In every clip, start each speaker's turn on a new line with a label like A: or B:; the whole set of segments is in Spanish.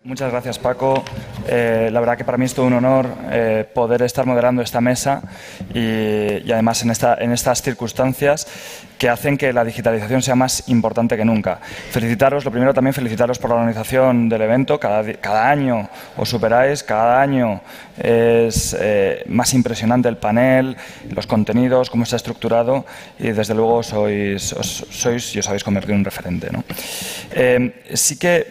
A: Muchas gracias, Paco. La verdad que para mí es todo un honor poder estar moderando esta mesa y además en estas circunstancias que hacen que la digitalización sea más importante que nunca. Felicitaros, lo primero también felicitaros por la organización del evento. Cada año os superáis, cada año es más impresionante el panel, los contenidos, cómo está estructurado y desde luego os habéis convertido en un referente, ¿no? Sí que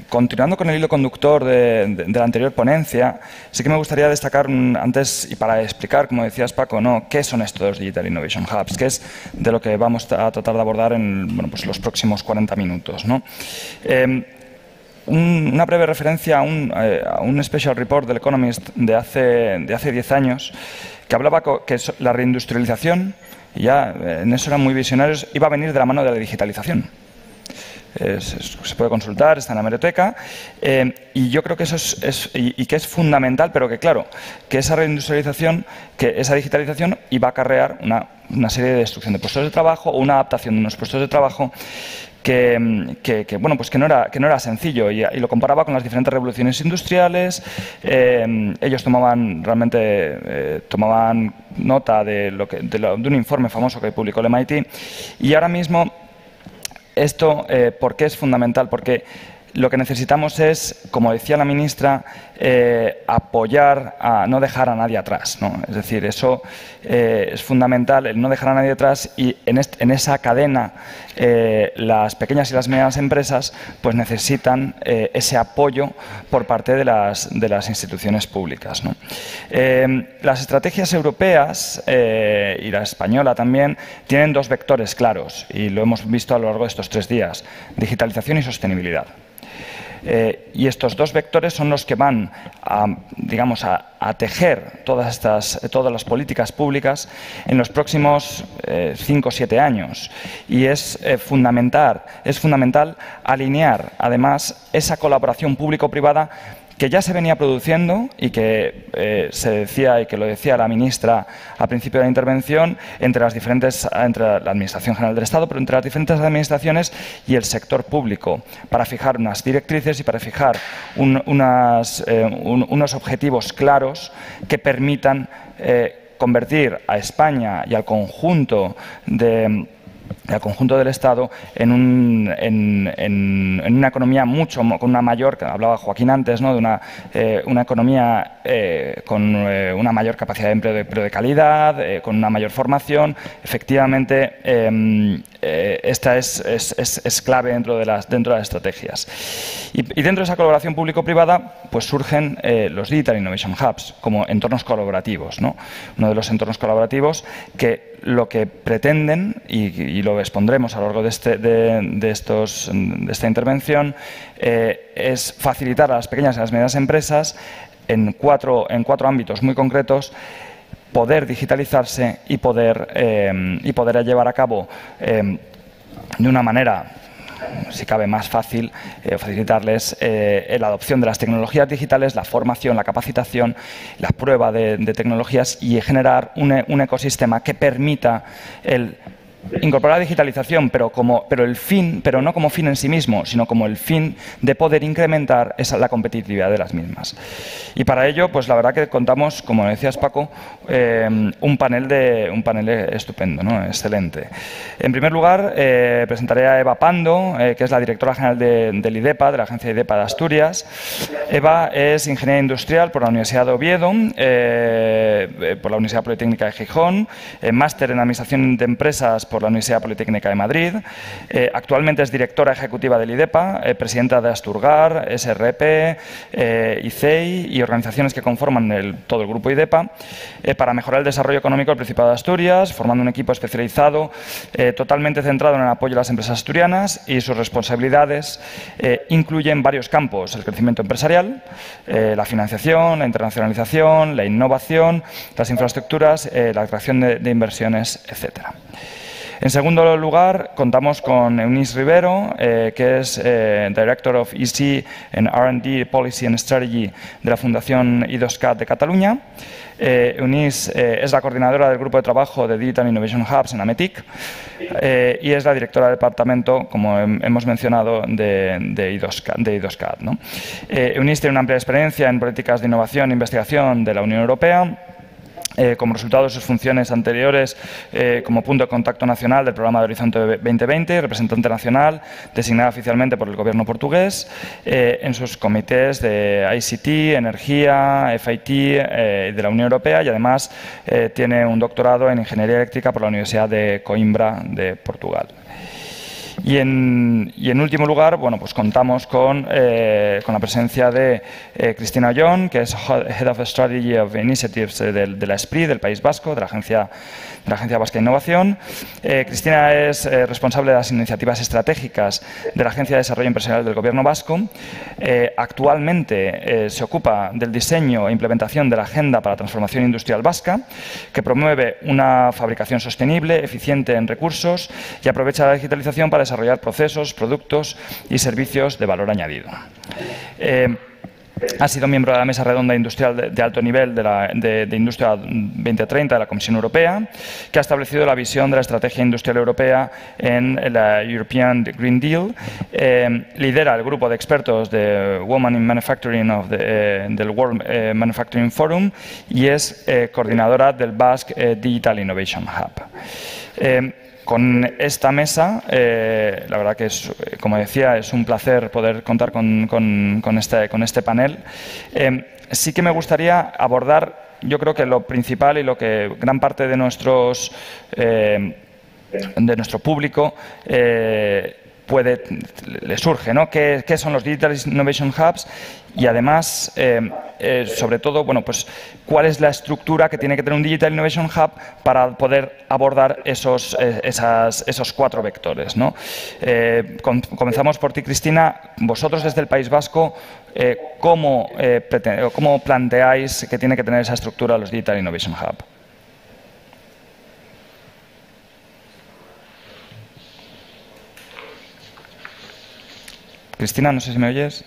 A: continuando con el hilo conductor de la anterior ponencia, sí que me gustaría destacar antes, y para explicar, como decías, Paco, ¿no?, qué son estos Digital Innovation Hubs, qué es de lo que vamos a tratar de abordar en pues los próximos 40 minutos, ¿no? Una breve referencia a un special report del Economist de hace 10 años que hablaba que la reindustrialización, y ya en eso eran muy visionarios, iba a venir de la mano de la digitalización. Se puede consultar, está en la hemeroteca, y yo creo que eso es fundamental, pero que claro, que esa reindustrialización, que esa digitalización iba a acarrear una serie de destrucción de puestos de trabajo o una adaptación de unos puestos de trabajo que no era sencillo, y lo comparaba con las diferentes revoluciones industriales. Ellos tomaban nota de un informe famoso que publicó el MIT, y ahora mismo esto, ¿por qué es fundamental? Porque lo que necesitamos es, como decía la ministra, apoyar, no dejar a nadie atrás, ¿no? Es decir, eso es fundamental, el no dejar a nadie atrás, y en esa cadena las pequeñas y las medianas empresas pues necesitan ese apoyo por parte de las instituciones públicas, ¿no? Las estrategias europeas y la española también tienen dos vectores claros, y lo hemos visto a lo largo de estos 3 días: digitalización y sostenibilidad. Y estos dos vectores son los que van a tejer todas las políticas públicas en los próximos 5 o 7 años. Y es fundamental alinear, además, esa colaboración público-privada que ya se venía produciendo y que se decía, y que lo decía la ministra al principio de la intervención, entre la Administración General del Estado, pero entre las diferentes administraciones y el sector público, para fijar unas directrices y para fijar unos objetivos claros que permitan convertir a España y al conjunto del Estado en una economía con una mayor, que hablaba Joaquín antes, ¿no?, de una economía con una mayor capacidad de empleo, pero de calidad, con una mayor formación. Efectivamente, esta es clave dentro de las estrategias. Y dentro de esa colaboración público-privada pues surgen los Digital Innovation Hubs como entornos colaborativos, ¿no? Uno de los entornos colaborativos que lo que pretenden, y lo expondremos a lo largo de esta intervención, es facilitar a las pequeñas y las medianas empresas en cuatro ámbitos muy concretos poder digitalizarse y poder llevar a cabo de una manera, si cabe, más fácil, facilitarles la adopción de las tecnologías digitales, la formación, la capacitación, la prueba de tecnologías, y generar un ecosistema que permita incorporar la digitalización, pero no como fin en sí mismo, sino como el fin de poder incrementar la competitividad de las mismas. Y para ello, pues la verdad que contamos, como decías, Paco, un panel estupendo, ¿no?, excelente. En primer lugar, presentaré a Eva Pando, que es la directora general del IDEPA, de la agencia IDEPA de Asturias. Eva es ingeniera industrial por la Universidad de Oviedo, por la Universidad Politécnica de Gijón, máster en administración de empresas por la Universidad Politécnica de Madrid. Actualmente es directora ejecutiva del IDEPA, presidenta de Asturgar, SRP, ICEI y organizaciones que conforman todo el grupo IDEPA, para mejorar el desarrollo económico del Principado de Asturias, formando un equipo especializado totalmente centrado en el apoyo a las empresas asturianas, y sus responsabilidades incluyen varios campos: el crecimiento empresarial, la financiación, la internacionalización, la innovación, las infraestructuras, la atracción de inversiones, etcétera. En segundo lugar, contamos con Eunice Rivero, que es Director of EC and R&D Policy and Strategy de la Fundación IDOSCAT de Cataluña. Eunice es la coordinadora del grupo de trabajo de Digital Innovation Hubs en AMETIC y es la directora del departamento, como hemos mencionado, de IDOSCAT, ¿no? Eunice tiene una amplia experiencia en políticas de innovación e investigación de la Unión Europea. Como resultado de sus funciones anteriores como punto de contacto nacional del programa de Horizonte 2020, representante nacional designada oficialmente por el Gobierno portugués en sus comités de ICT, energía, FIT de la Unión Europea y además tiene un doctorado en Ingeniería Eléctrica por la Universidad de Coimbra de Portugal. Y en último lugar, bueno, pues contamos con la presencia de Cristina Ollón, que es Head of Strategy of Initiatives de la SPRI, del País Vasco, de la Agencia Vasca de Innovación. Cristina es responsable de las iniciativas estratégicas de la Agencia de Desarrollo Empresarial del Gobierno vasco. Actualmente se ocupa del diseño e implementación de la Agenda para la Transformación Industrial Vasca, que promueve una fabricación sostenible, eficiente en recursos y aprovecha la digitalización para desarrollar procesos, productos y servicios de valor añadido. Ha sido miembro de la Mesa Redonda Industrial de Alto Nivel de Industria 2030 de la Comisión Europea, que ha establecido la visión de la Estrategia Industrial Europea en la European Green Deal. Lidera el grupo de expertos de Women in Manufacturing del World Manufacturing Forum y es coordinadora del Basque Digital Innovation Hub. Con esta mesa, la verdad que es, como decía, es un placer poder contar con este panel. Sí que me gustaría abordar, yo creo que lo principal y lo que gran parte de nuestro público le surge, ¿no? ¿Qué son los Digital Innovation Hubs? Y además, sobre todo, bueno, pues, ¿cuál es la estructura que tiene que tener un Digital Innovation Hub para poder abordar esos 4 vectores, ¿no? Comenzamos por ti, Cristina. Vosotros, desde el País Vasco, ¿cómo planteáis que tiene que tener esa estructura los Digital Innovation Hub? Cristina, no sé si me oyes.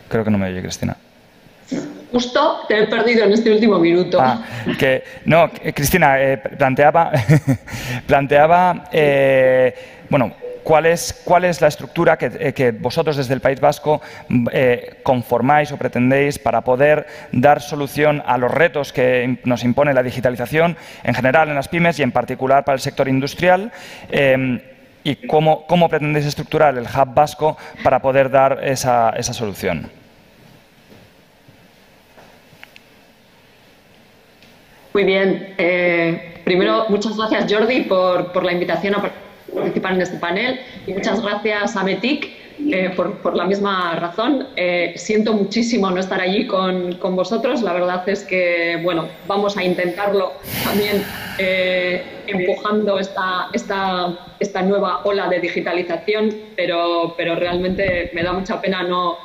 A: Creo que no me oye, Cristina.
B: Justo te he perdido en este último minuto.
A: Cristina, planteaba bueno, ¿cuál es la estructura que vosotros desde el País Vasco conformáis o pretendéis para poder dar solución a los retos que nos impone la digitalización en general en las pymes y en particular para el sector industrial? ¿Y cómo pretendéis estructurar el Hub vasco para poder dar esa solución?
B: Muy bien. Primero, muchas gracias, Jordi, por la invitación a participar en este panel y muchas gracias a AMETIC por la misma razón. Siento muchísimo no estar allí con vosotros. La verdad es que, bueno, vamos a intentarlo también empujando esta nueva ola de digitalización, pero realmente me da mucha pena no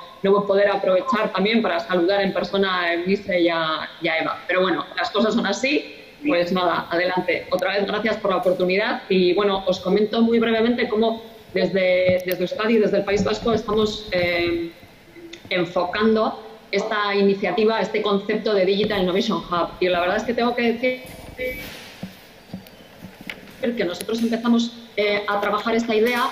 B: poder aprovechar también para saludar en persona a Eunice y a Eva. Pero bueno, las cosas son así. Pues nada, adelante. Otra vez gracias por la oportunidad y bueno, os comento muy brevemente cómo desde Euskadi, desde el País Vasco, estamos enfocando esta iniciativa, este concepto de Digital Innovation Hub. Y la verdad es que tengo que decir que nosotros empezamos a trabajar esta idea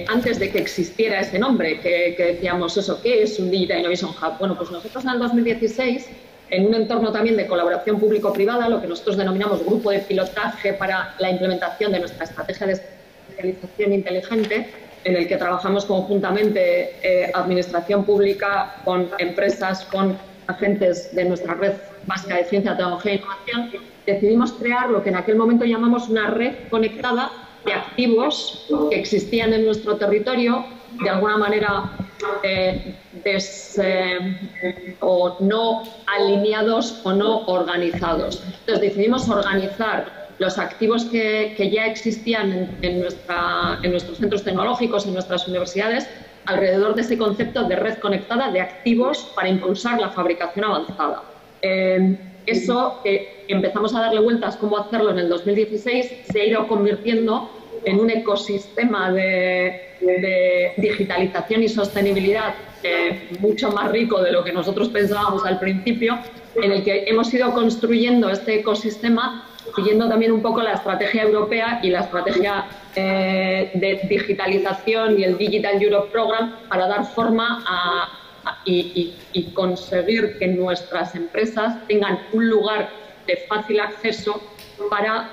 B: antes de que existiera ese nombre, que decíamos eso, ¿qué es un Digital Innovation Hub? Bueno, pues nosotros en el 2016, en un entorno también de colaboración público-privada, lo que nosotros denominamos grupo de pilotaje para la implementación de nuestra estrategia de especialización inteligente, en el que trabajamos conjuntamente administración pública con empresas, con agentes de nuestra red vasca de ciencia, tecnología e innovación, decidimos crear lo que en aquel momento llamamos una red conectada de activos que existían en nuestro territorio, de alguna manera o no alineados o no organizados. Entonces decidimos organizar los activos que ya existían en nuestros centros tecnológicos, en nuestras universidades, alrededor de ese concepto de red conectada de activos para impulsar la fabricación avanzada. eso que empezamos a darle vueltas cómo hacerlo en el 2016 se ha ido convirtiendo en un ecosistema de digitalización y sostenibilidad mucho más rico de lo que nosotros pensábamos al principio, en el que hemos ido construyendo este ecosistema siguiendo también un poco la estrategia europea y la estrategia de digitalización y el Digital Europe Program para dar forma y conseguir que nuestras empresas tengan un lugar de fácil acceso para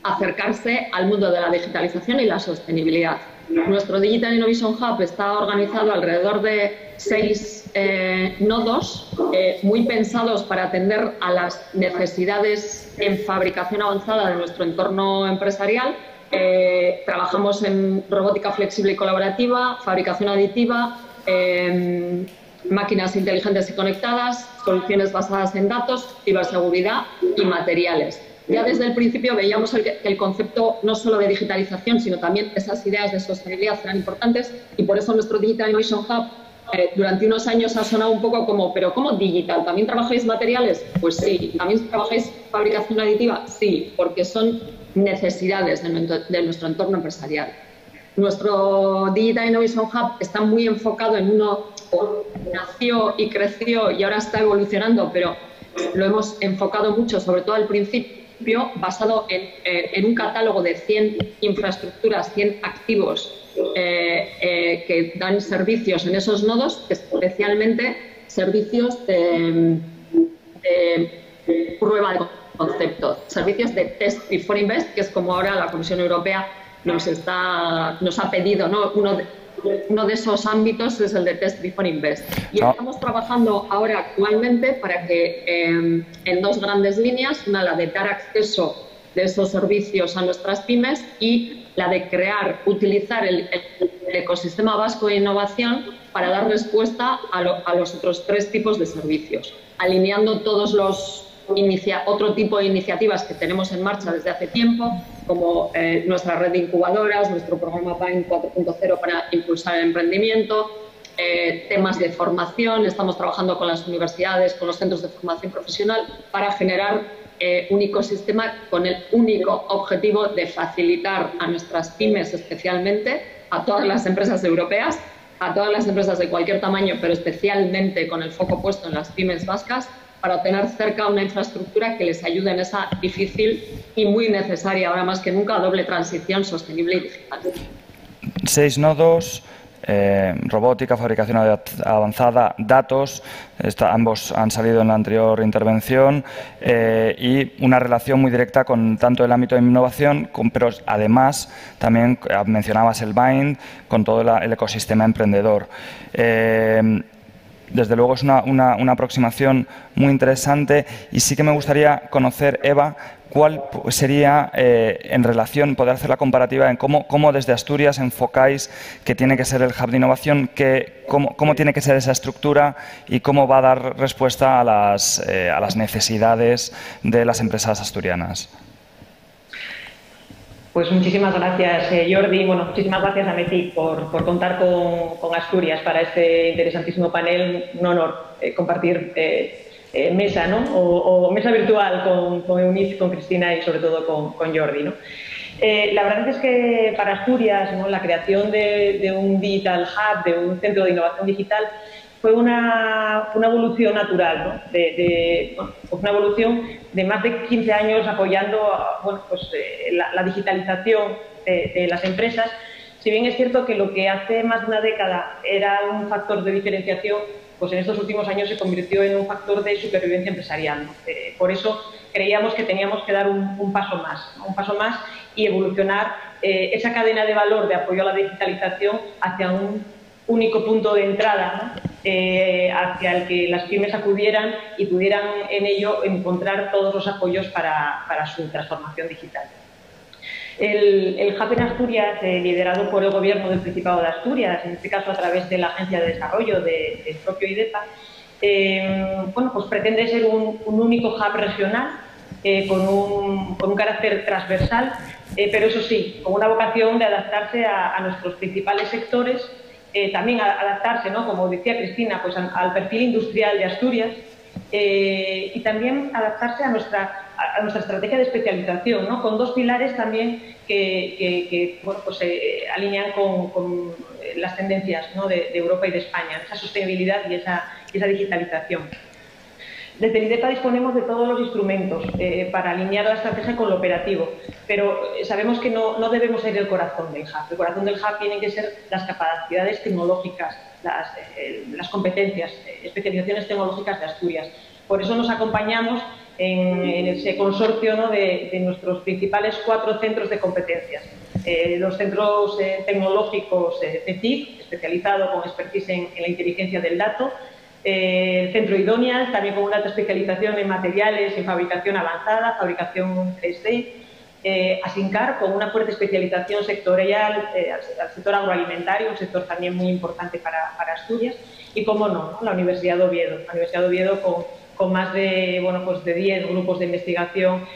B: acercarse al mundo de la digitalización y la sostenibilidad. Nuestro Digital Innovation Hub está organizado alrededor de 6 nodos muy pensados para atender a las necesidades en fabricación avanzada de nuestro entorno empresarial. Trabajamos en robótica flexible y colaborativa, fabricación aditiva, máquinas inteligentes y conectadas, soluciones basadas en datos, ciberseguridad y materiales. Ya desde el principio veíamos que el concepto no solo de digitalización, sino también esas ideas de sostenibilidad eran importantes, y por eso nuestro Digital Innovation Hub durante unos años ha sonado un poco como, ¿pero cómo digital? ¿También trabajáis materiales? Pues sí. ¿También trabajáis fabricación aditiva? Sí, porque son necesidades de nuestro entorno empresarial. Nuestro Digital Innovation Hub está muy enfocado en uno, nació y creció y ahora está evolucionando, pero lo hemos enfocado mucho, sobre todo al principio, basado en un catálogo de 100 infraestructuras, 100 activos que dan servicios en esos nodos, especialmente servicios de prueba de concepto, servicios de Test Before Invest, que es como ahora la Comisión Europea nos ha pedido, ¿no? Uno de esos ámbitos es el de Test Before Invest. Y estamos trabajando ahora actualmente para que en 2 grandes líneas, una, la de dar acceso de esos servicios a nuestras pymes, y la de utilizar el ecosistema vasco de innovación para dar respuesta a los otros 3 tipos de servicios, alineando todos los otro tipo de iniciativas que tenemos en marcha desde hace tiempo, como nuestra red de incubadoras, nuestro programa PAIN 4.0 para impulsar el emprendimiento, temas de formación. Estamos trabajando con las universidades, con los centros de formación profesional para generar un ecosistema con el único objetivo de facilitar a nuestras pymes, especialmente a todas las empresas europeas, a todas las empresas de cualquier tamaño, pero especialmente con el foco puesto en las pymes vascas, para tener cerca una infraestructura que les ayude en esa difícil y muy necesaria, ahora más que nunca, doble transición sostenible y digital.
A: 6 nodos, robótica, fabricación avanzada, datos, ambos han salido en la anterior intervención, y una relación muy directa con tanto el ámbito de innovación, pero además también mencionabas el BIND, con todo el ecosistema emprendedor. Desde luego es una aproximación muy interesante, y sí que me gustaría conocer, Eva, cuál sería, en relación, poder hacer la comparativa en cómo desde Asturias enfocáis que tiene que ser el hub de innovación, cómo tiene que ser esa estructura y cómo va a dar respuesta a las necesidades de las empresas asturianas.
C: Pues muchísimas gracias, Jordi. Bueno, muchísimas gracias a METIC por contar con Asturias para este interesantísimo panel. Un honor compartir mesa, ¿no? O mesa virtual con Eunice, con Cristina y sobre todo con Jordi, ¿no? La verdad es que para Asturias, ¿no?, la creación de un Digital Hub, de un centro de innovación digital, fue una evolución natural, ¿no? Una evolución de más de 15 años apoyando la digitalización de las empresas. Si bien es cierto que lo que hace más de una década era un factor de diferenciación, pues en estos últimos años se convirtió en un factor de supervivencia empresarial, ¿no? Por eso creíamos que teníamos que dar un paso más, ¿no? Un paso más y evolucionar esa cadena de valor de apoyo a la digitalización hacia un único punto de entrada, ¿no? Hacia el que las pymes acudieran y pudieran en ello encontrar todos los apoyos para su transformación digital. El Hub en Asturias, liderado por el Gobierno del Principado de Asturias, en este caso a través de la Agencia de Desarrollo del propio IDEPA, pues pretende ser un único hub regional con un carácter transversal, pero eso sí, con una vocación de adaptarse a nuestros principales sectores, también adaptarse, ¿no?, como decía Cristina, pues al perfil industrial de Asturias, y también adaptarse a nuestra estrategia de especialización, ¿no? Con dos pilares también que bueno, pues, alinean con las tendencias, ¿no? de Europa y de España, esa sostenibilidad y esa digitalización. Desde el IDEPA disponemos de todos los instrumentos para alinear la estrategia con lo operativo, pero sabemos que no debemos ser el corazón del hub. El corazón del hub tienen que ser las capacidades tecnológicas, las competencias, especializaciones tecnológicas de Asturias. Por eso nos acompañamos en ese consorcio, ¿no? de nuestros principales 4 centros de competencias. Los centros tecnológicos CECIF, especializado con expertise en la inteligencia del dato, el Centro Idóneas, también con una alta especialización en materiales, en fabricación avanzada, fabricación 3D, Asincar, con una fuerte especialización sectorial al sector agroalimentario, un sector también muy importante para Asturias, y, como no, la Universidad de Oviedo. La Universidad de Oviedo con más de, bueno, pues de 10 grupos de investigación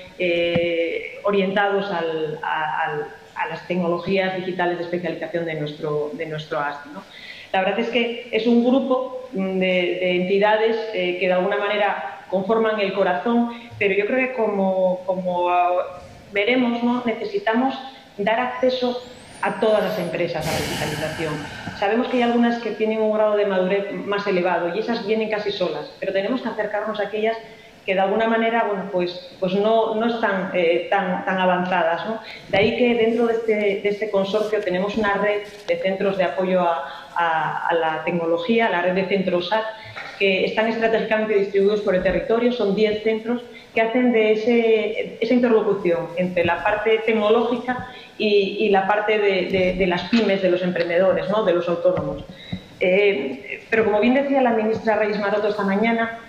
C: orientados a las tecnologías digitales de especialización de nuestro ASTI, ¿no? La verdad es que es un grupo de entidades que de alguna manera conforman el corazón, pero yo creo que como veremos, ¿no? Necesitamos dar acceso a todas las empresas a la digitalización. Sabemos que hay algunas que tienen un grado de madurez más elevado y esas vienen casi solas, pero tenemos que acercarnos a aquellas que de alguna manera, bueno, pues no están tan avanzadas, ¿no? De ahí que dentro de este consorcio tenemos una red de centros de apoyo a la tecnología, la red de centros SAT, que están estratégicamente distribuidos por el territorio. Son 10 centros que hacen de esa interlocución entre la parte tecnológica y la parte de las pymes, de los emprendedores, ¿no? De los autónomos. Pero como bien decía la ministra Reyes Maroto esta mañana,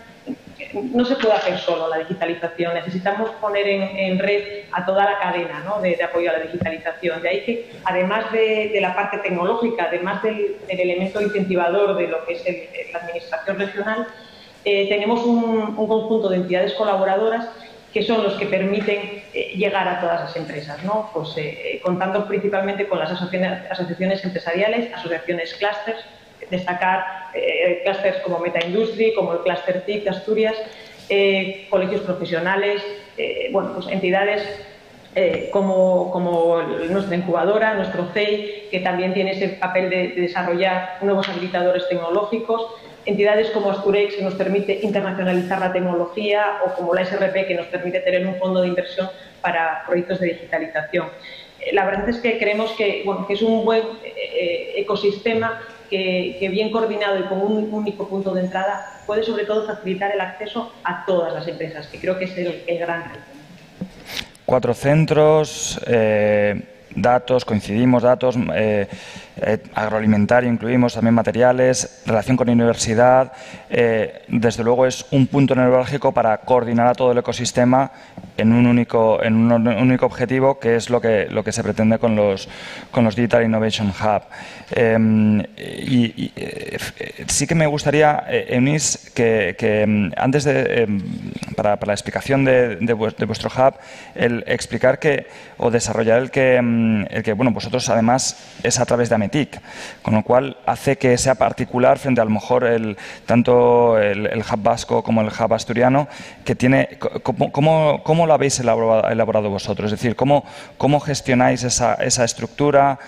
C: no se puede hacer solo la digitalización, necesitamos poner en red a toda la cadena, ¿no? de apoyo a la digitalización. De ahí que, además de la parte tecnológica, además del elemento incentivador de lo que es la administración regional, tenemos un conjunto de entidades colaboradoras que son los que permiten llegar a todas las empresas, ¿no? Pues, contando principalmente con las asociaciones empresariales, asociaciones clústeres, destacar clústeres como Meta Industry, como el clúster TIC de Asturias, colegios profesionales, bueno, pues entidades como nuestra incubadora, nuestro CEI, que también tiene ese papel de desarrollar nuevos habilitadores tecnológicos, entidades como Asturex, que nos permite internacionalizar la tecnología, o como la SRP, que nos permite tener un fondo de inversión para proyectos de digitalización. La verdad es que creemos que, bueno, que es un buen ecosistema que bien coordinado y con un único punto de entrada puede sobre todo facilitar el acceso a todas las empresas, que creo que es el gran reto.
A: 4 centros, datos, coincidimos, datos, agroalimentario incluimos, también materiales, relación con universidad. Desde luego es un punto neurálgico para coordinar a todo el ecosistema en un único objetivo, que es lo que se pretende con los Digital Innovation Hub. Sí que me gustaría, Eunice, que antes para la explicación de vuestro hub, el explicar o desarrollar el que bueno, vosotros además es a través de AMETIC, con lo cual hace que sea particular frente a lo mejor tanto el hub vasco como el hub asturiano, que tiene, ¿cómo lo habéis elaborado vosotros? Es decir, ¿cómo gestionáis esa estructura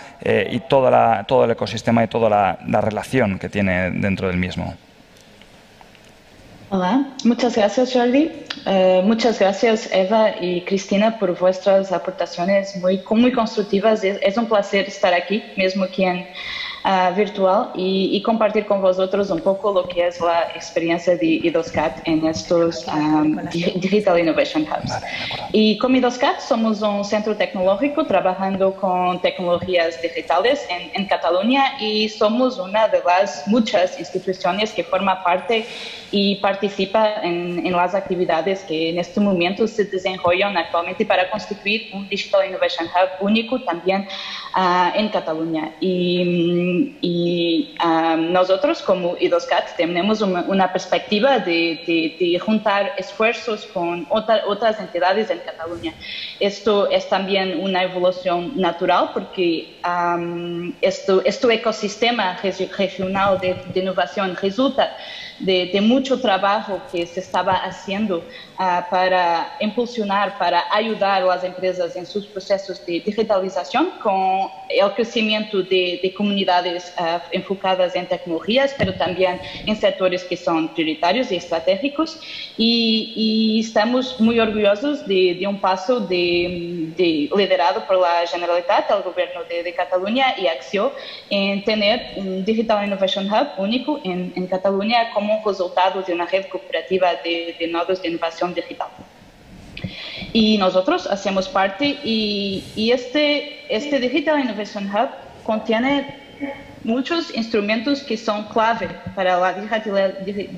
A: y todo el ecosistema y toda la relación que tiene dentro del mismo?
D: Hola, muchas gracias Jordi, muchas gracias Eva y Cristina por vuestras aportaciones muy constructivas. Es un placer estar aquí, mesmo que en virtual, y compartir con vosotros un poco lo que es la experiencia de I2CAT en estos Digital Innovation Hubs. Y con I2CAT somos un centro tecnológico trabajando con tecnologías digitales en Cataluña, y somos una de las muchas instituciones que forma parte y participa en las actividades que en este momento se desarrollan actualmente para constituir un Digital Innovation Hub único también en Cataluña. Y nosotros como I2CAT tenemos una perspectiva de juntar esfuerzos con otras entidades en Cataluña. Esto es también una evolución natural porque este ecosistema regional de innovación resulta de mucho trabajo que se estaba haciendo para impulsionar, para ayudar a las empresas en sus procesos de digitalización con el crecimiento de comunidades enfocadas en tecnologías, pero también en sectores que son prioritarios y estratégicos. Y estamos muy orgullosos de un paso liderado por la Generalitat, el Gobierno de Cataluña y Acció, en tener un Digital Innovation Hub único en Cataluña como resultado de una red cooperativa de nodos de innovación digital. Y nosotros hacemos parte y este Digital Innovation Hub contiene muchos instrumentos que son clave para la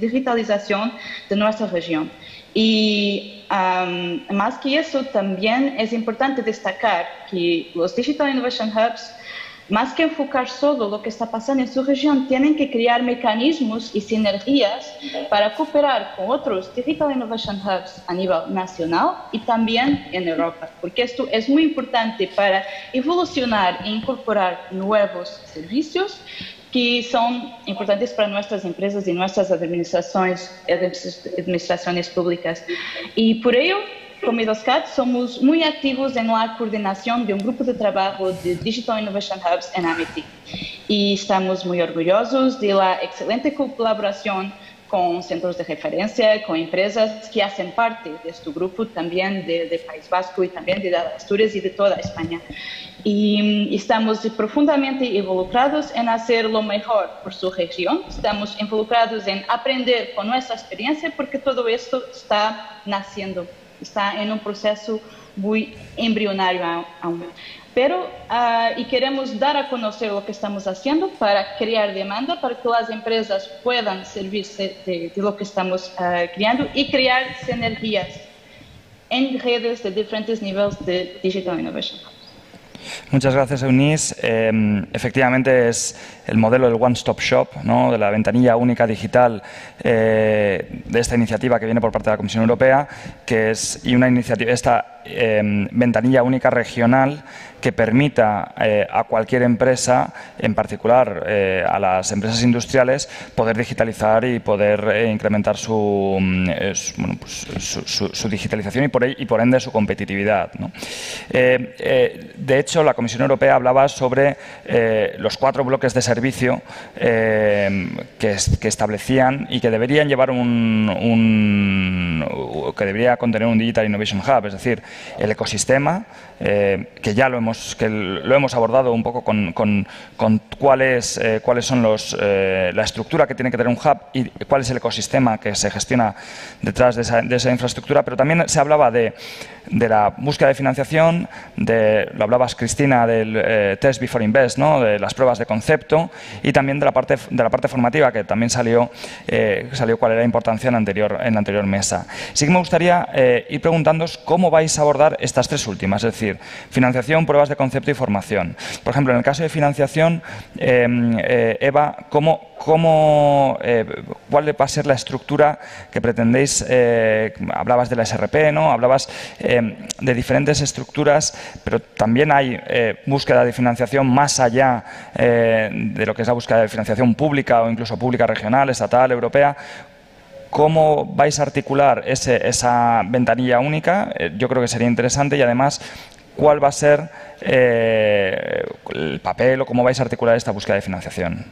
D: digitalización de nuestra región. Y más que eso, también es importante destacar que los Digital Innovation Hubs, más que enfocar solo lo que está pasando en su región, tienen que crear mecanismos y sinergias para cooperar con otros Digital Innovation Hubs a nivel nacional y también en Europa, porque esto es muy importante para evolucionar e incorporar nuevos servicios que son importantes para nuestras empresas y nuestras administraciones públicas. Y por ello, como I2CAT, somos muy activos en la coordinación de un grupo de trabajo de Digital Innovation Hubs en Amity. Y estamos muy orgullosos de la excelente colaboración con centros de referencia, con empresas que hacen parte de este grupo, también de País Vasco y también de Asturias y de toda España. Y estamos profundamente involucrados en hacer lo mejor por su región. Estamos involucrados en aprender con nuestra experiencia porque todo esto está naciendo. Está en un proceso muy embrionario aún. Pero y queremos dar a conocer lo que estamos haciendo para crear demanda, para que las empresas puedan servirse de lo que estamos creando y crear sinergias en redes de diferentes niveles de Digital Innovation.
A: Muchas gracias, Eunice. Efectivamente es el modelo del one-stop shop, ¿no?, de la ventanilla única digital de esta iniciativa que viene por parte de la Comisión Europea, que es esta ventanilla única regional que permita a cualquier empresa, en particular a las empresas industriales, poder digitalizar y poder incrementar su digitalización y por ende su competitividad, ¿no? De hecho, la Comisión Europea hablaba sobre los 4 bloques de servicio que establecían y que deberían llevar que debería contener un Digital Innovation Hub, es decir, el ecosistema, que ya lo hemos abordado un poco con cuáles son la estructura que tiene que tener un hub y cuál es el ecosistema que se gestiona detrás de esa infraestructura, pero también se hablaba de la búsqueda de financiación, lo hablabas, Cristina, del Test Before Invest, ¿no?, de las pruebas de concepto, y también de la parte formativa, que también salió cuál era la importancia en la anterior mesa. Sí que me gustaría ir preguntándoos cómo vais a abordar estas 3 últimas, es decir, financiación, pruebas de concepto y formación. Por ejemplo, en el caso de financiación, Eva, ¿cuál va a ser la estructura que pretendéis? Hablabas de la SRP, ¿no?, hablabas de diferentes estructuras, pero también hay búsqueda de financiación más allá de lo que es la búsqueda de financiación pública o incluso pública regional, estatal, europea. ¿Cómo vais a articular esa ventanilla única? Yo creo que sería interesante, y además, ¿cuál va a ser el papel o cómo vais a articular esta búsqueda de financiación?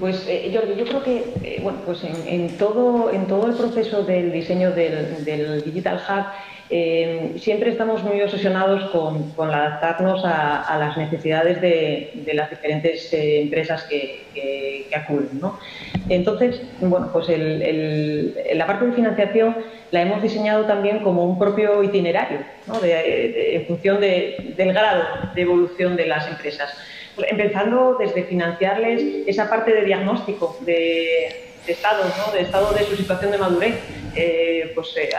C: Pues Jordi, yo creo que pues en todo el proceso del diseño del Digital Hub siempre estamos muy obsesionados con adaptarnos a las necesidades de las diferentes empresas que acuden, ¿no? Entonces, pues la parte de financiación la hemos diseñado también como un propio itinerario, ¿no?, en función del grado de evolución de las empresas. Empezando desde financiarles esa parte de diagnóstico de estado, ¿no?, de estado de su situación de madurez,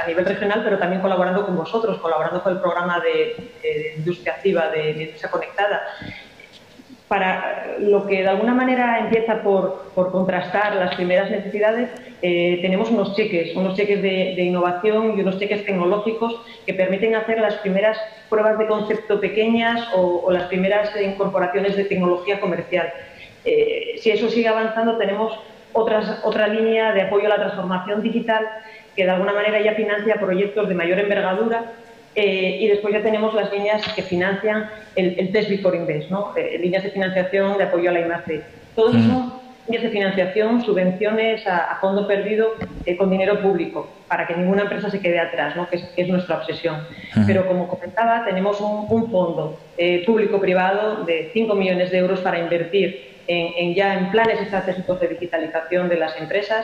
C: a nivel regional, pero también colaborando con vosotros, colaborando con el programa de Industria Activa, de Industria Conectada, para lo que de alguna manera empieza por contrastar las primeras necesidades, tenemos unos cheques de innovación y unos cheques tecnológicos que permiten hacer las primeras pruebas de concepto pequeñas o las primeras incorporaciones de tecnología comercial. Si eso sigue avanzando, tenemos otra línea de apoyo a la transformación digital que de alguna manera ya financia proyectos de mayor envergadura. Y después ya tenemos las líneas que financian el Test Before Invest, ¿no? Líneas de financiación de apoyo a la I+D. Todos son líneas de financiación, subvenciones a fondo perdido con dinero público, para que ninguna empresa se quede atrás, ¿no? que es nuestra obsesión. Pero como comentaba, tenemos un fondo público-privado de 5 millones de euros para invertir ya en planes estratégicos de digitalización de las empresas.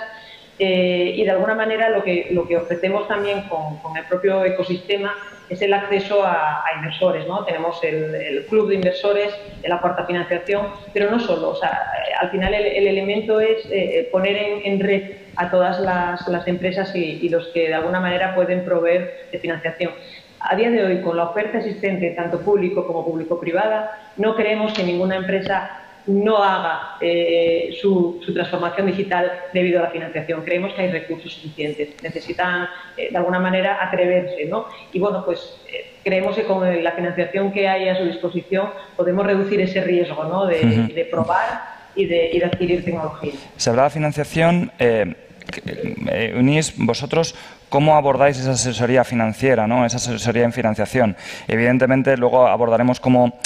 C: Y de alguna manera lo que ofrecemos también con el propio ecosistema es el acceso a inversores, ¿no? Tenemos el club de inversores, la cuarta financiación, pero no solo. O sea, al final el elemento es poner en red a todas las empresas y los que de alguna manera pueden proveer de financiación. A día de hoy, con la oferta existente, tanto público como público-privada, no creemos que ninguna empresa no haga su transformación digital debido a la financiación. Creemos que hay recursos suficientes. Necesitan, de alguna manera, atreverse, ¿no? Y, bueno, pues creemos que con la financiación que hay a su disposición podemos reducir ese riesgo, ¿no? de probar y de adquirir tecnología.
A: Se hablaba de financiación. Eunice, vosotros, ¿cómo abordáis esa asesoría financiera, ¿no? Esa asesoría en financiación? Evidentemente, luego abordaremos cómo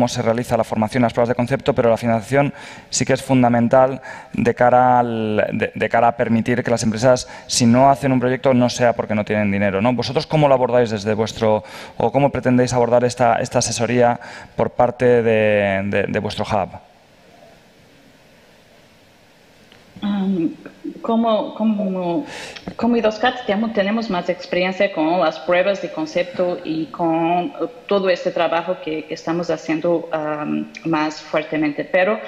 A: se realiza la formación, las pruebas de concepto, pero la financiación sí que es fundamental de cara a permitir que las empresas, si no hacen un proyecto, no sea porque no tienen dinero, ¿no? ¿Vosotros cómo lo abordáis desde o cómo pretendéis abordar esta asesoría por parte de vuestro hub?
D: Como IDOSCAT tenemos más experiencia con las pruebas de concepto y con todo este trabajo que estamos haciendo más fuertemente, pero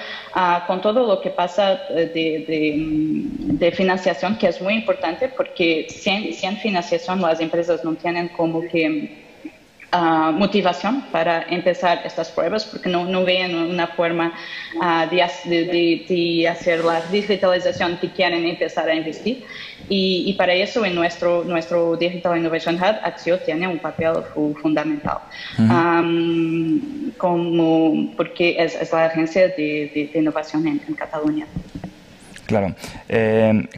D: con todo lo que pasa de financiación, que es muy importante, porque sin financiación las empresas no tienen como que motivación para empezar estas pruebas, porque no ven una forma de hacer la digitalización que quieren empezar a investir. Y para eso en nuestro Digital Innovation Hub, Acció tiene un papel fundamental, porque es la agencia de innovación en Cataluña.
A: Claro.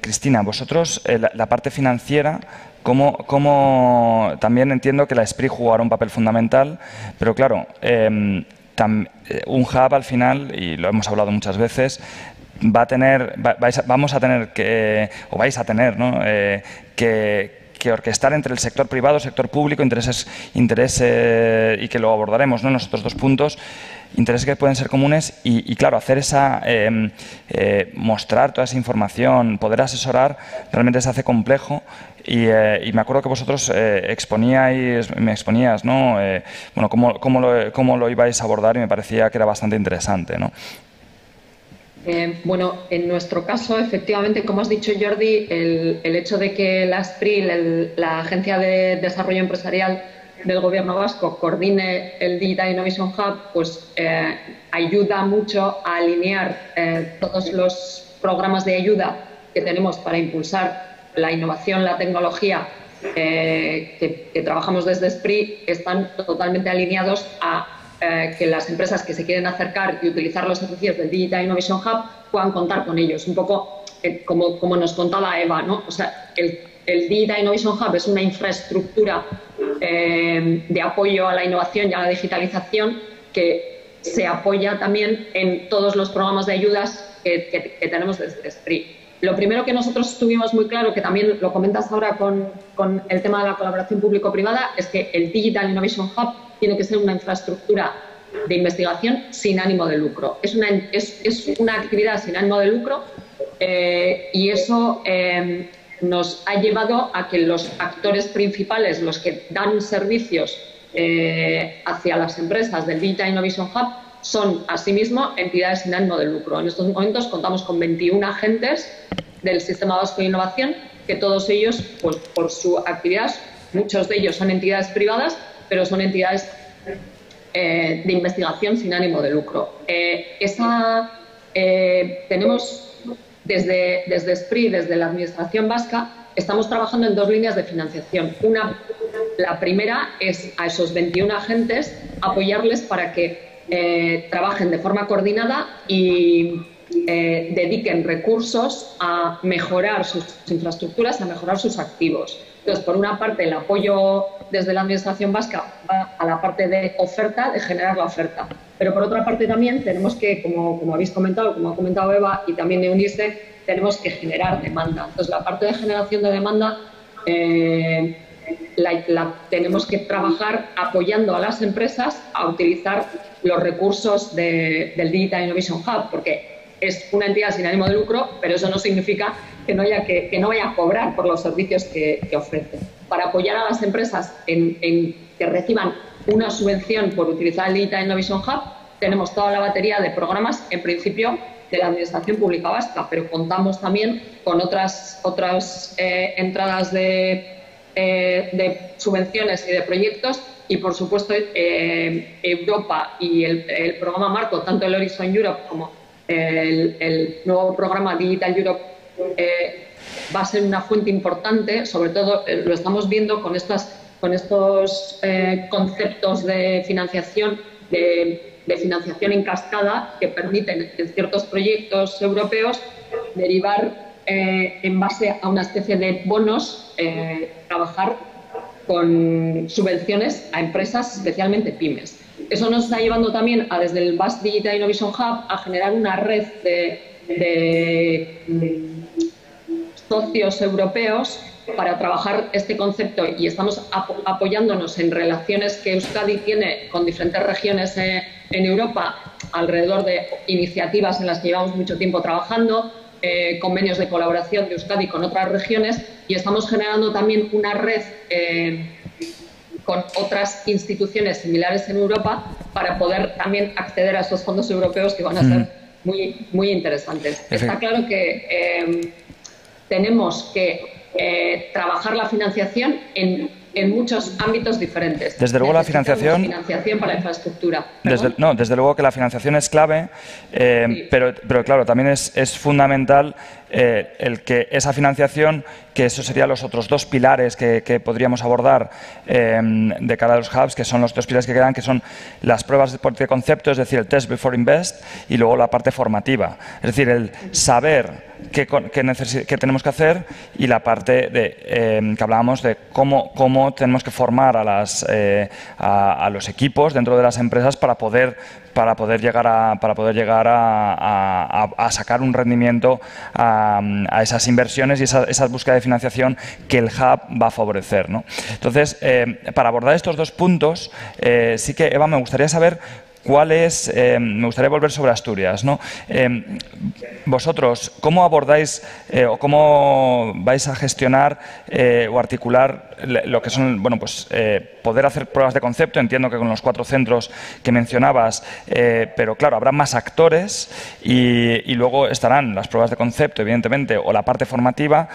A: Cristina, vosotros, la parte financiera, ¿cómo también entiendo que la SPRI jugará un papel fundamental, pero claro, un hub al final, y lo hemos hablado muchas veces, vais a tener ¿no? que orquestar entre el sector privado, sector público, intereses y que lo abordaremos, ¿no? En los otros dos puntos, intereses que pueden ser comunes y claro, hacer mostrar toda esa información, poder asesorar, realmente se hace complejo y me acuerdo que vosotros me exponías, ¿no? Bueno, cómo lo ibais a abordar y me parecía que era bastante interesante, ¿no?
B: Bueno, en nuestro caso, efectivamente, como has dicho, Jordi, el hecho de que la SPRI, la Agencia de Desarrollo Empresarial del Gobierno vasco, coordine el Digital Innovation Hub, pues ayuda mucho a alinear todos los programas de ayuda que tenemos para impulsar la innovación, la tecnología que trabajamos desde SPRI, están totalmente alineados a que las empresas que se quieren acercar y utilizar los servicios del Digital Innovation Hub puedan contar con ellos. Un poco como nos contaba Eva, ¿no? O sea, el Digital Innovation Hub es una infraestructura de apoyo a la innovación y a la digitalización que se apoya también en todos los programas de ayudas que tenemos desde SPRI. Lo primero que nosotros tuvimos muy claro, que también lo comentas ahora con el tema de la colaboración público-privada, es que el Digital Innovation Hub tiene que ser una infraestructura de investigación sin ánimo de lucro. Es una actividad sin ánimo de lucro y eso nos ha llevado a que los actores principales, los que dan servicios hacia las empresas del Digital Innovation Hub, son asimismo entidades sin ánimo de lucro. En estos momentos contamos con 21 agentes del Sistema Vasco de Innovación, que todos ellos, pues, por su actividad, muchos de ellos son entidades privadas, pero son entidades de investigación sin ánimo de lucro. Tenemos desde SPRI, desde la Administración vasca, estamos trabajando en dos líneas de financiación. La primera es a esos 21 agentes apoyarles para que trabajen de forma coordinada y dediquen recursos a mejorar sus infraestructuras, a mejorar sus activos. Entonces, por una parte, el apoyo desde la Administración vasca va a la parte de oferta, de generar la oferta. Pero por otra parte también tenemos que, como habéis comentado, como ha comentado Eva y también Eunice, tenemos que generar demanda. Entonces, la parte de generación de demanda la tenemos que trabajar apoyando a las empresas a utilizar los recursos del Digital Innovation Hub, porque es una entidad sin ánimo de lucro, pero eso no significa que no vaya a cobrar por los servicios que ofrece. Para apoyar a las empresas en que reciban una subvención por utilizar el Digital Innovation Hub, tenemos toda la batería de programas, en principio, de la Administración Pública Vasca, pero contamos también con otras entradas de subvenciones y de proyectos y, por supuesto, Europa y el programa marco, tanto el Horizon Europe como el nuevo programa Digital Europe, va a ser una fuente importante. Sobre todo lo estamos viendo con estos conceptos de financiación en cascada que permiten en ciertos proyectos europeos derivar en base a una especie de bonos, trabajar con subvenciones a empresas, especialmente pymes. Eso nos está llevando también desde el Basque Digital Innovation Hub a generar una red de socios europeos para trabajar este concepto, y estamos apoyándonos en relaciones que Euskadi tiene con diferentes regiones en Europa alrededor de iniciativas en las que llevamos mucho tiempo trabajando, convenios de colaboración de Euskadi con otras regiones, y estamos generando también una red con otras instituciones similares en Europa para poder también acceder a esos fondos europeos que van a ser muy, muy interesantes. Está claro que tenemos que trabajar la financiación en muchos ámbitos diferentes.
A: Desde luego la financiación
B: para la infraestructura.
A: Desde luego que la financiación es clave, sí. pero claro, también es fundamental el que esa financiación, que eso serían los otros dos pilares que podríamos abordar de cara a los hubs, que son los dos pilares que quedan, que son las pruebas de concepto, es decir, el test before invest, y luego la parte formativa, es decir, el saber qué tenemos que hacer, y la parte que hablábamos de cómo tenemos que formar a los equipos dentro de las empresas para poder llegar a sacar un rendimiento a esas inversiones y esa búsqueda de financiación que el hub va a favorecer, ¿no? Entonces, para abordar estos dos puntos, sí que, Eva, me gustaría saber me gustaría volver sobre Asturias, ¿no? Vosotros, ¿cómo abordáis o cómo vais a gestionar o articular lo que son, bueno, pues poder hacer pruebas de concepto? Entiendo que con los 4 centros que mencionabas, pero claro, habrá más actores y luego estarán las pruebas de concepto, evidentemente, o la parte formativa.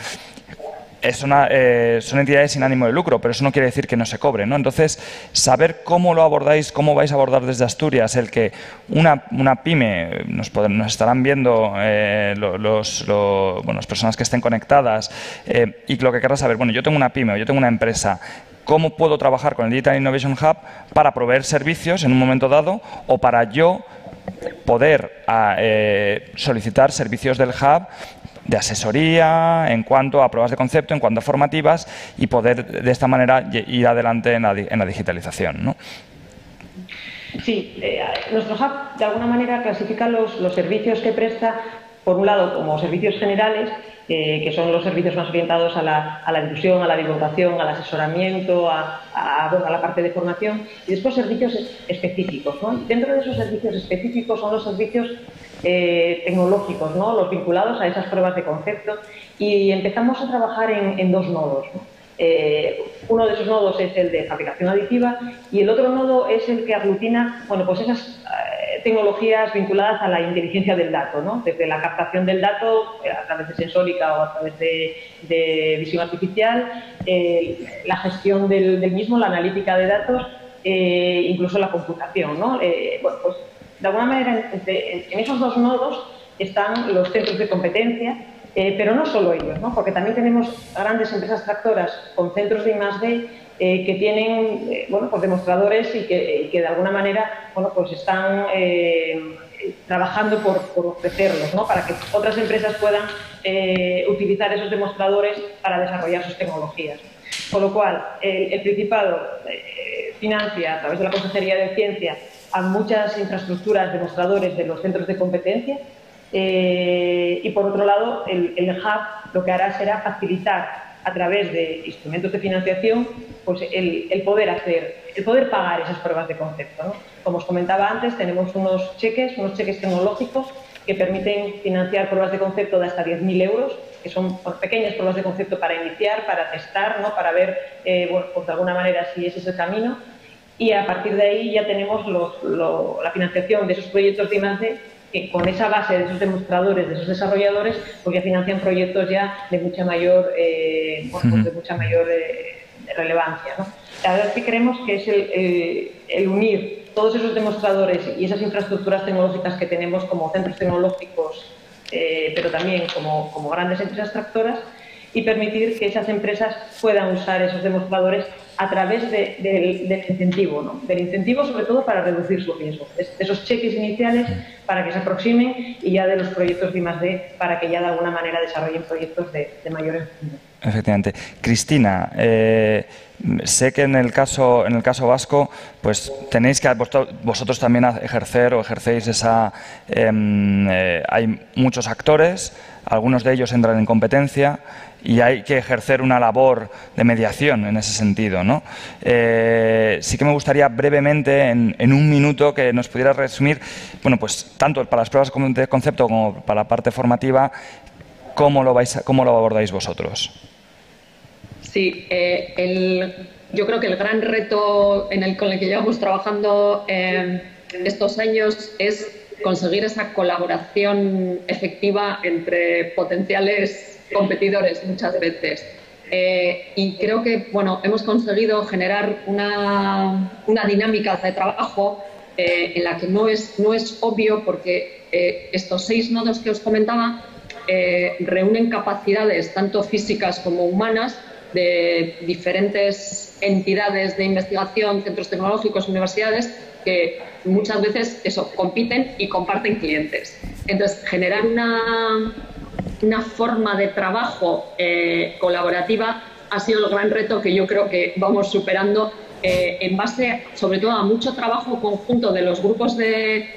A: Son entidades sin ánimo de lucro, pero eso no quiere decir que no se cobre, ¿no? Entonces, saber cómo lo abordáis, cómo vais a abordar desde Asturias el que una pyme, nos estarán viendo las personas que estén conectadas, y lo que querrás saber, bueno, yo tengo una pyme o yo tengo una empresa, ¿cómo puedo trabajar con el Digital Innovation Hub para proveer servicios en un momento dado, o para yo poder solicitar servicios del hub de asesoría en cuanto a pruebas de concepto, en cuanto a formativas, y poder de esta manera ir adelante en la digitalización, ¿no?
C: Sí, nuestro hub de alguna manera clasifica los servicios que presta, por un lado, como servicios generales, que son los servicios más orientados a la difusión, a la divulgación, al asesoramiento, a la parte de formación, y después servicios específicos, ¿no? Dentro de esos servicios específicos son los servicios tecnológicos, ¿no? Los vinculados a esas pruebas de concepto, y empezamos a trabajar en 2 nodos, ¿no? Uno de esos nodos es el de fabricación aditiva, y el otro nodo es el que aglutina, bueno, pues esas tecnologías vinculadas a la inteligencia del dato, ¿no? Desde la captación del dato a través de sensórica o a través de visión artificial, la gestión del mismo, la analítica de datos, incluso la computación, ¿no? Bueno, pues de alguna manera en esos dos nodos están los centros de competencia, pero no solo ellos, ¿no? Porque también tenemos grandes empresas tractoras con centros de I+D que tienen bueno, pues demostradores y que de alguna manera bueno, pues están trabajando por ofrecerlos, ¿no? Para que otras empresas puedan utilizar esos demostradores para desarrollar sus tecnologías. Con lo cual, el Principado financia a través de la Consejería de Ciencia a muchas infraestructuras demostradores de los centros de competencia y, por otro lado, el Hub lo que hará será facilitar a través de instrumentos de financiación pues el poder pagar esas pruebas de concepto, ¿no? Como os comentaba antes, tenemos unos cheques tecnológicos que permiten financiar pruebas de concepto de hasta 10.000 euros, que son pequeñas pruebas de concepto para iniciar, para testar, ¿no? Para ver bueno, pues de alguna manera si ese es el camino. Y a partir de ahí ya tenemos la financiación de esos proyectos de I+D que con esa base de esos demostradores, de esos desarrolladores, pues ya financian proyectos ya de mucha mayor, bueno, pues de relevancia, ¿no? La verdad es que creemos que es el unir todos esos demostradores y esas infraestructuras tecnológicas que tenemos como centros tecnológicos, pero también como grandes empresas tractoras, y permitir que esas empresas puedan usar esos demostradores a través del incentivo, ¿no? Del incentivo sobre todo para reducir su riesgo, de esos cheques iniciales para que se aproximen y ya de los proyectos de I+D para que ya de alguna manera desarrollen proyectos de mayor envergadura.
A: Efectivamente. Cristina, sé que en el caso vasco pues tenéis que vosotros también ejercer o ejercéis esa... hay muchos actores, algunos de ellos entran en competencia y hay que ejercer una labor de mediación en ese sentido, ¿no? Sí que me gustaría brevemente, en un minuto, que nos pudieras resumir, bueno, pues tanto para las pruebas de concepto como para la parte formativa, cómo lo abordáis vosotros.
B: Sí, yo creo que el gran reto con el que llevamos trabajando estos años es conseguir esa colaboración efectiva entre potenciales competidores muchas veces. Y creo que bueno, hemos conseguido generar una dinámica de trabajo en la que no es obvio, porque estos 6 nodos que os comentaba reúnen capacidades tanto físicas como humanas de diferentes entidades de investigación, centros tecnológicos, universidades, que muchas veces compiten y comparten clientes. Entonces, generar una forma de trabajo colaborativa ha sido el gran reto que yo creo que vamos superando en base, sobre todo, a mucho trabajo conjunto de los grupos de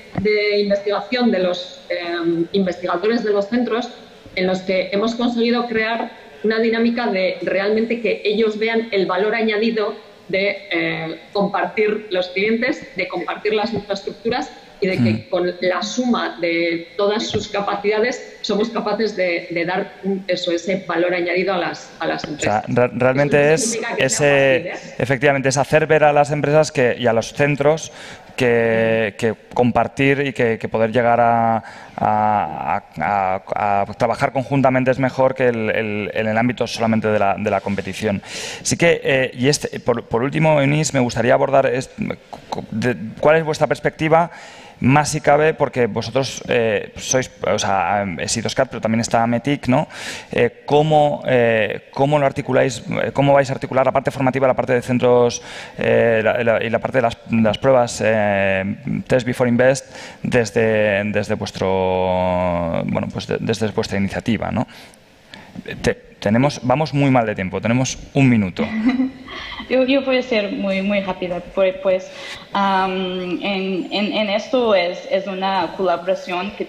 B: investigación, de los investigadores de los centros, en los que hemos conseguido crear una dinámica de realmente que ellos vean el valor añadido de compartir los clientes, de compartir las infraestructuras y de que con la suma de todas sus capacidades somos capaces de dar ese valor añadido a las empresas.
A: O sea, realmente efectivamente, es hacer ver a las empresas y a los centros que compartir y que poder llegar a trabajar conjuntamente es mejor que en el ámbito solamente de la competición. Así que, por último, Eunice, me gustaría abordar cuál es vuestra perspectiva, más si cabe, porque vosotros sois, o sea, SIDOSCAT, pero también está METIC, ¿no? ¿Cómo lo articuláis? ¿Cómo vais a articular la parte formativa, la parte de centros y la parte de las pruebas Test Before Invest desde vuestra iniciativa, ¿no? Vamos muy mal de tiempo, tenemos un minuto.
D: Yo voy a ser muy rápida, pues en esto es una colaboración que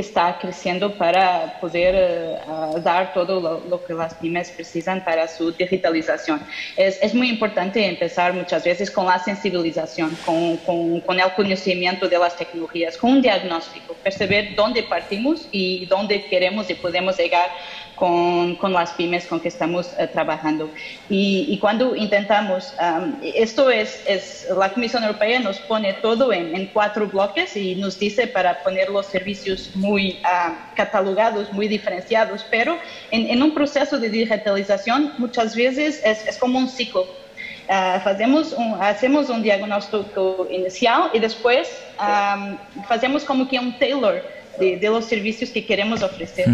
D: está creciendo para poder dar todo lo que las pymes precisan para su digitalización. Es muy importante empezar muchas veces con la sensibilización, con el conocimiento de las tecnologías, con un diagnóstico, perceber dónde partimos y dónde queremos y podemos llegar con las pymes con que estamos trabajando. Y cuando intentamos, esto es la Comisión Europea nos pone todo en 4 bloques y nos dice para poner los servicios muy catalogados, muy diferenciados, pero en un proceso de digitalización muchas veces es como un ciclo. hacemos un diagnóstico inicial y después hacemos como que un tailor de los servicios que queremos ofrecer.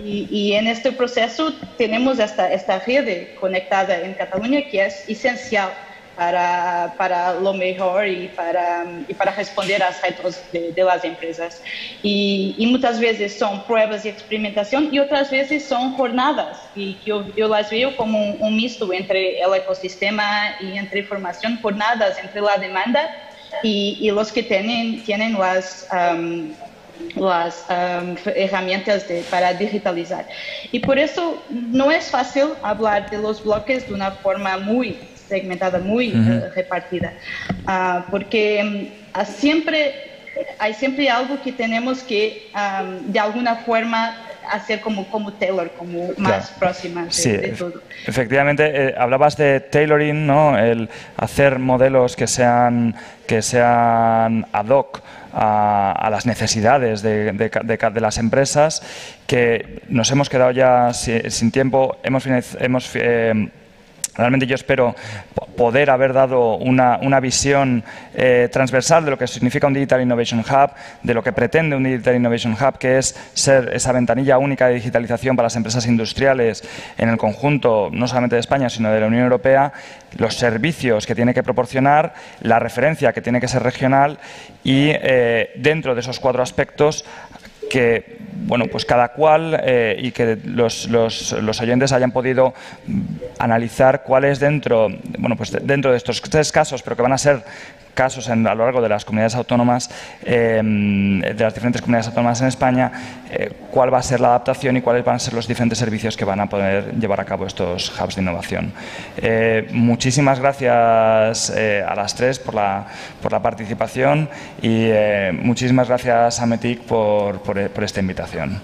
D: Y en este proceso tenemos esta red conectada en Cataluña que es esencial para lo mejor y para responder a los retos de las empresas. Y muchas veces son pruebas de experimentación y otras veces son jornadas. Y yo las veo como un mixto entre el ecosistema y entre formación, jornadas entre la demanda y los que tienen las herramientas para digitalizar. Y por eso no es fácil hablar de los bloques de una forma muy segmentada, muy repartida, porque hay siempre algo que tenemos que de alguna forma hacer como tailor, como más próximas de todo.
A: Efectivamente, hablabas de tailoring, ¿no? El hacer modelos que sean ad hoc a las necesidades de las empresas, que nos hemos quedado ya sin tiempo. Realmente yo espero poder haber dado una visión transversal de lo que significa un Digital Innovation Hub, de lo que pretende un Digital Innovation Hub, que es ser esa ventanilla única de digitalización para las empresas industriales en el conjunto, no solamente de España, sino de la Unión Europea, los servicios que tiene que proporcionar, la referencia que tiene que ser regional y dentro de esos 4 aspectos que, bueno, pues cada cual y que los oyentes hayan podido analizar cuál es dentro de estos 3 casos, pero que van a ser casos a lo largo de las comunidades autónomas, de las diferentes comunidades autónomas en España, cuál va a ser la adaptación y cuáles van a ser los diferentes servicios que van a poder llevar a cabo estos hubs de innovación. Muchísimas gracias a las 3 por la participación y muchísimas gracias a METIC por esta invitación.